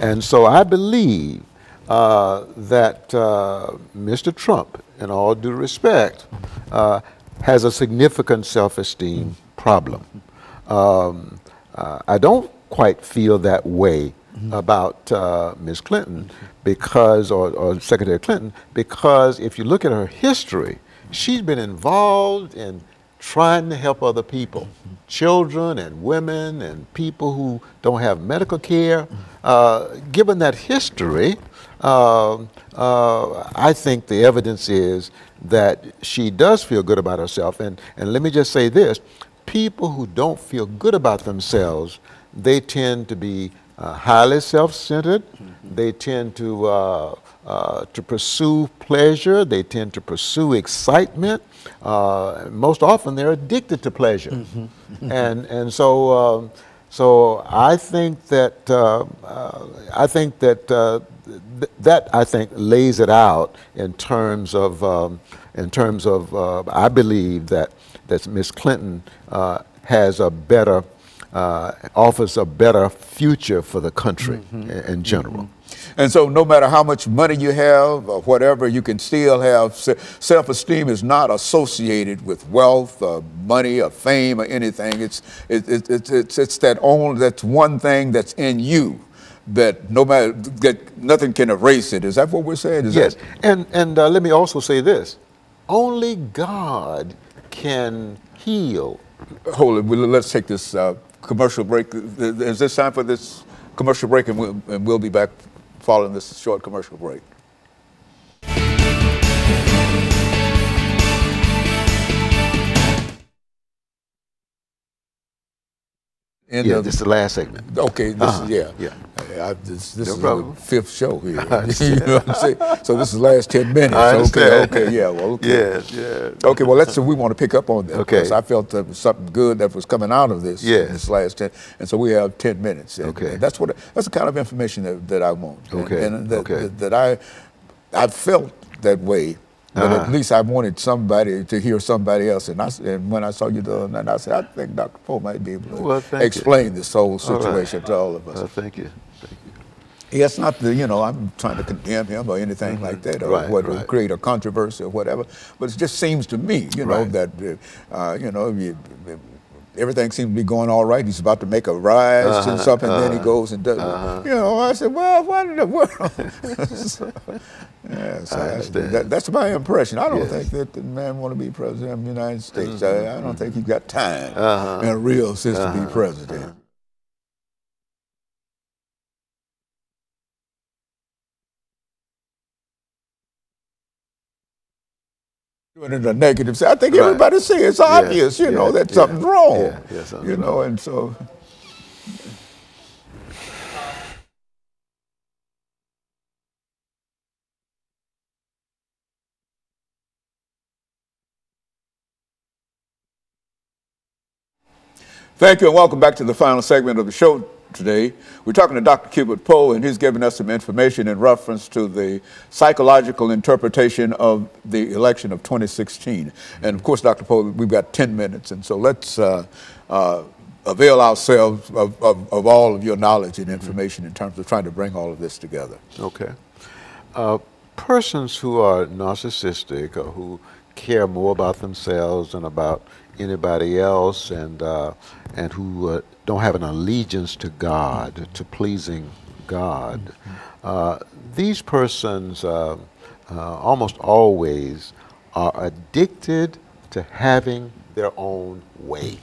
And so I believe that Mr. Trump, in all due respect, has a significant self-esteem problem. I don't quite feel that way about Ms. Clinton because, or Secretary Clinton, because if you look at her history, she's been involved in trying to help other people, children and women and people who don't have medical care. Given that history, I think the evidence is that she does feel good about herself. And let me just say this, people who don't feel good about themselves, they tend to be highly self-centered. They tend to pursue pleasure. They tend to pursue excitement. Most often, they're addicted to pleasure, and so I think that that lays it out in terms of I believe that Ms. Clinton has a better offers a better future for the country in general. And so no matter how much money you have or whatever, you can still have self-esteem is not associated with wealth or money or fame or anything. It's that's one thing that's in you that no matter that nothing can erase it. Is that what we're saying? Yes. And let me also say this. Only God can heal. Hold it. Let's take this commercial break. Is this time for this commercial break? And we'll be back following this short commercial break. This is the last segment. Okay, this is, this is the fifth show here. You know what I'm saying? So this is the last 10 minutes. Okay, yeah, well, okay. Okay, well, we want to pick up on that. Okay. Because I felt there was something good that was coming out of this, this last 10, and so we have 10 minutes. And, and that's the kind of information that I want. Okay. And that I felt that way. But at least I wanted somebody to hear somebody else. And when I saw you the other night, I said, I think Dr. Poe might be able to explain this whole situation to all of us. Thank you. Yeah, it's not I'm trying to condemn him or anything like that, or create a controversy or whatever. But it just seems to me, that, everything seems to be going all right. He's about to make a rise and something, then he goes and does it. I said, well, what in the world? That's my impression. I don't think that the man want to be president of the United States. I don't think he's got time in a real sense to be president. Doing it in a negative sense. I think everybody sees it's obvious, that something's wrong. And so. Thank you and welcome back to the final segment of the show today. We're talking to Dr. CPoe, and he's giving us some information in reference to the psychological interpretation of the election of 2016. And of course, Dr. Poe, we've got 10 minutes, and so let's avail ourselves of all of your knowledge and information in terms of trying to bring all of this together. Okay. Persons who are narcissistic or who care more about themselves than about anybody else, and who don't have an allegiance to God, to pleasing God. These persons almost always are addicted to having their own way.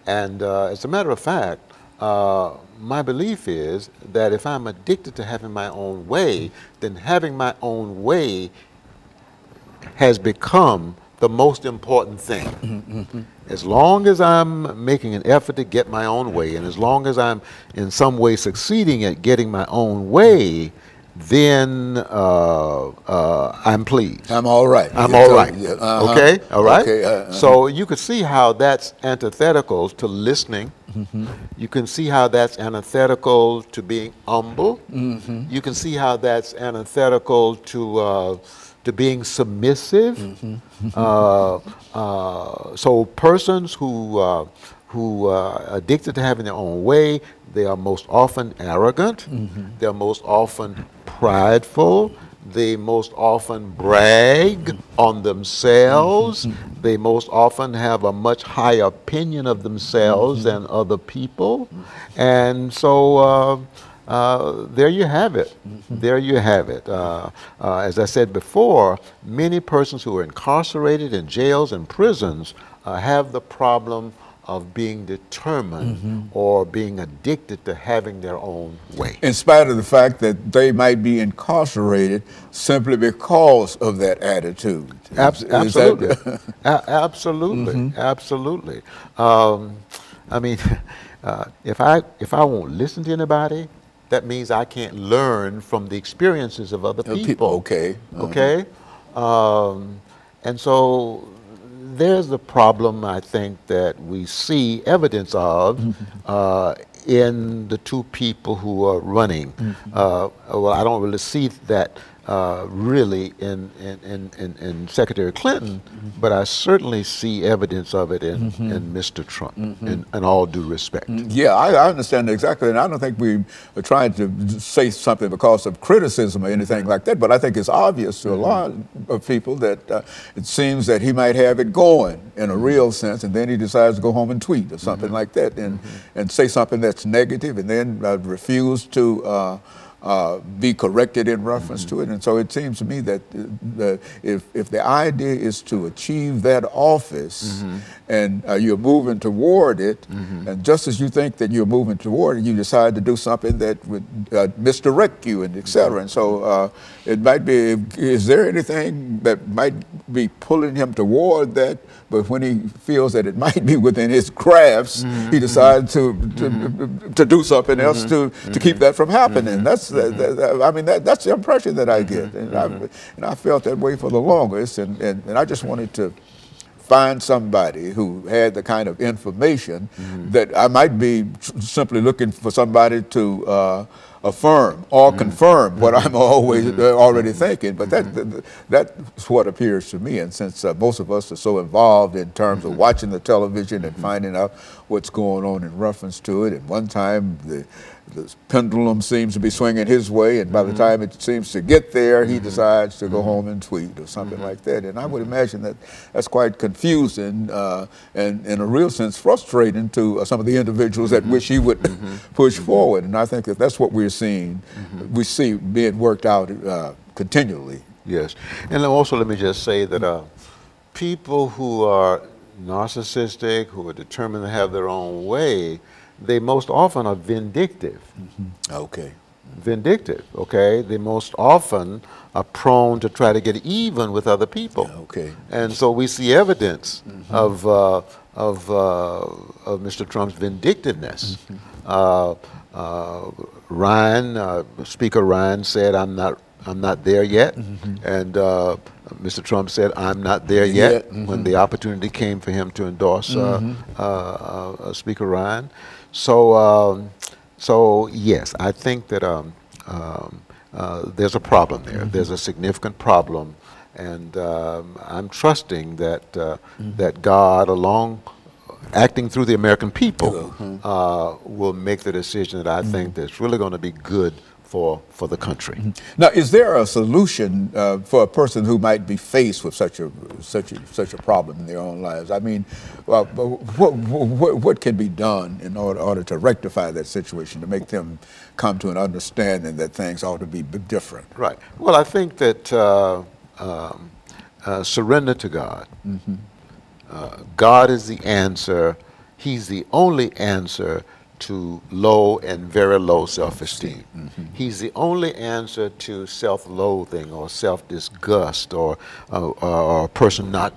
And as a matter of fact, my belief is that if I'm addicted to having my own way, then having my own way has become the most important thing. As long as I'm making an effort to get my own way, and as long as I'm in some way succeeding at getting my own way, then I'm pleased. I'm all right. I'm all right. Okay? All right? Okay, so you could see how that's antithetical to listening. You can see how that's antithetical to being humble. You can see how that's antithetical to being submissive. So persons who who are addicted to having their own way. They are most often arrogant. They're most often prideful. They most often brag on themselves. They most often have a much higher opinion of themselves than other people. And so there you have it. There you have it. As I said before, many persons who are incarcerated in jails and prisons have the problem of being determined or being addicted to having their own way. In spite of the fact that they might be incarcerated simply because of that attitude. Absolutely. Absolutely. Absolutely. I mean, if I won't listen to anybody, that means I can't learn from the experiences of other people. Okay. Okay? And so there's the problem, I think, that we see evidence of in the two people who are running. Well, I don't really see that really in Secretary Clinton, but I certainly see evidence of it in Mr. Trump, in all due respect. Yeah, I understand exactly, and I don't think we are trying to say something because of criticism or anything like that, but I think it's obvious to a lot of people that it seems that he might have it going in a real sense, and then he decides to go home and tweet or something like that, and say something that's negative, and then refuse to be corrected in reference to it. And so it seems to me that if the idea is to achieve that office and you're moving toward it, and just as you think that you're moving toward it, you decide to do something that would misdirect you and et cetera. And so it might be, is there anything that might be pulling him toward that? But when he feels that it might be within his grasp, he decides to do something else to keep that from happening. That's that's the impression that I get, and I felt that way for the longest. And I just wanted to find somebody who had the kind of information that I might be simply looking for somebody to affirm or confirm what I'm always already thinking, but that's what appears to me. And since most of us are so involved in terms of watching the television and finding out what's going on in reference to it, and one time the pendulum seems to be swinging his way, and by the time it seems to get there, he decides to go home and tweet or something like that. And I would imagine that that's quite confusing and in a real sense frustrating to some of the individuals that wish he would push forward. And I think that that's what we're seeing, we see being worked out continually. Yes. And also let me just say that people who are narcissistic, who are determined to have their own way, they most often are vindictive. Okay. Vindictive, okay? They most often are prone to try to get even with other people. Okay. And so we see evidence of Mr. Trump's vindictiveness. Speaker Ryan said, "I'm not there yet," and Mr. Trump said, "I'm not there yet," when the opportunity came for him to endorse Speaker Ryan. So yes, I think that there's a problem there. There's a significant problem, and I'm trusting that that God, acting through the American people, will make the decision that I think that's really going to be good for the country. Now, is there a solution for a person who might be faced with such a problem in their own lives? I mean, what can be done in order to rectify that situation, to make them come to an understanding that things ought to be different? Right. Well, I think that surrender to God. God is the answer. He's the only answer to low and very low self-esteem. He's the only answer to self-loathing or self-disgust or a person not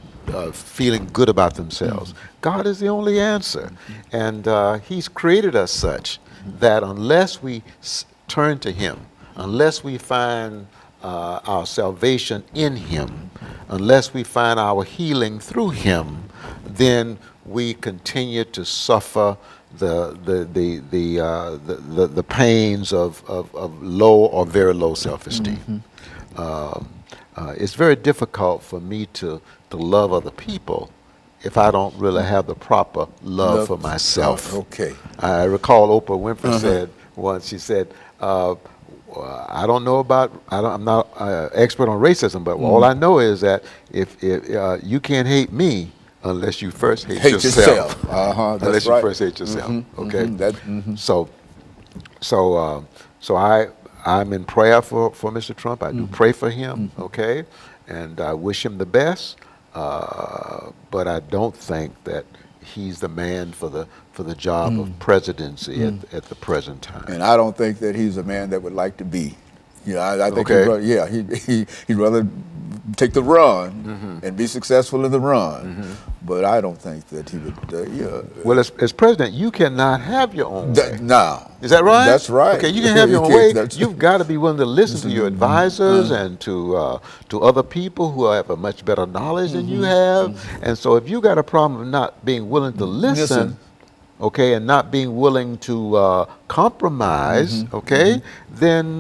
feeling good about themselves. God is the only answer. And He's created us such that unless we turn to Him, unless we find our salvation in Him, unless we find our healing through Him, then we continue to suffer the pains of low or very low self-esteem. It's very difficult for me to love other people if I don't really have the proper love for myself. Okay. I recall Oprah Winfrey said once, she said, I don't know about, I'm not expert on racism, but all I know is that if you can't hate me unless you first hate yourself. Unless you first hate yourself. Okay. So I'm in prayer for Mr. Trump. I do pray for him. Okay, and I wish him the best. But I don't think that he's the man for the job of presidency at the present time. And I don't think that he's a man that would like to be. I think he'd rather take the run and be successful in the run. But I don't think that he would. Well, as president, you cannot have your own way. No. Is that right? That's right. Okay, you can have your own way. You've got to be willing to listen to your advisors and to other people who have a much better knowledge than you have. And so if you got a problem of not being willing to listen, okay, and not being willing to compromise, okay, then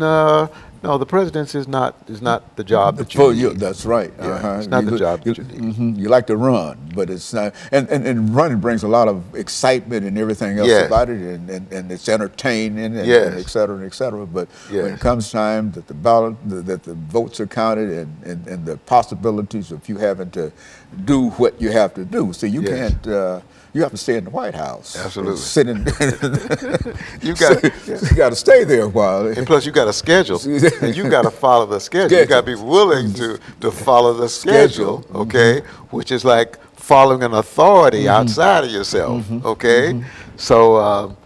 no, the presidency is not the job that you need. That's right. It's not the job that you need. You like to run, but it's not. And running brings a lot of excitement and everything else about it, and it's entertaining, and et cetera, and et cetera. But when it comes time that the ballot, that the votes are counted, and the possibilities of you having to do what you have to do, see, you can't. You have to stay in the White House. Absolutely. Sit in. you got to stay there a while. And plus, you got a schedule, and you got to follow the schedule. You got to be willing to follow the schedule, okay? Which is like following an authority outside of yourself, okay? So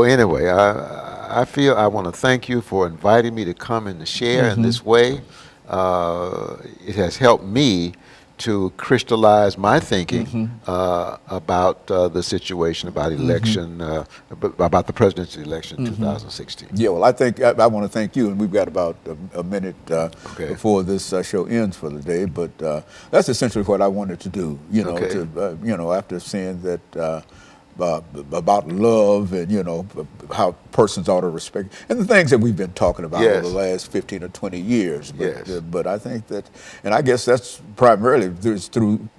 anyway, I feel I want to thank you for inviting me to come and to share in this way. It has helped me to crystallize my thinking about the situation, about election, about the presidency election 2016. Yeah, well, I think I want to thank you, and we've got about a minute before this show ends for the day. But that's essentially what I wanted to do. After seeing that. About love and how persons ought to respect and the things that we've been talking about over the last 15 or 20 years. But I think that, and I guess that's primarily through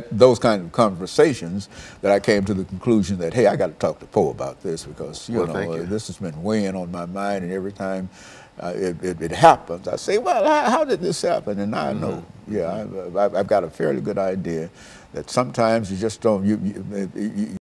those kind of conversations that I came to the conclusion that, hey, I got to talk to Poe about this, because this has been weighing on my mind, and every time it happens, I say, well, how did this happen? And I know, I've got a fairly good idea that sometimes you just don't.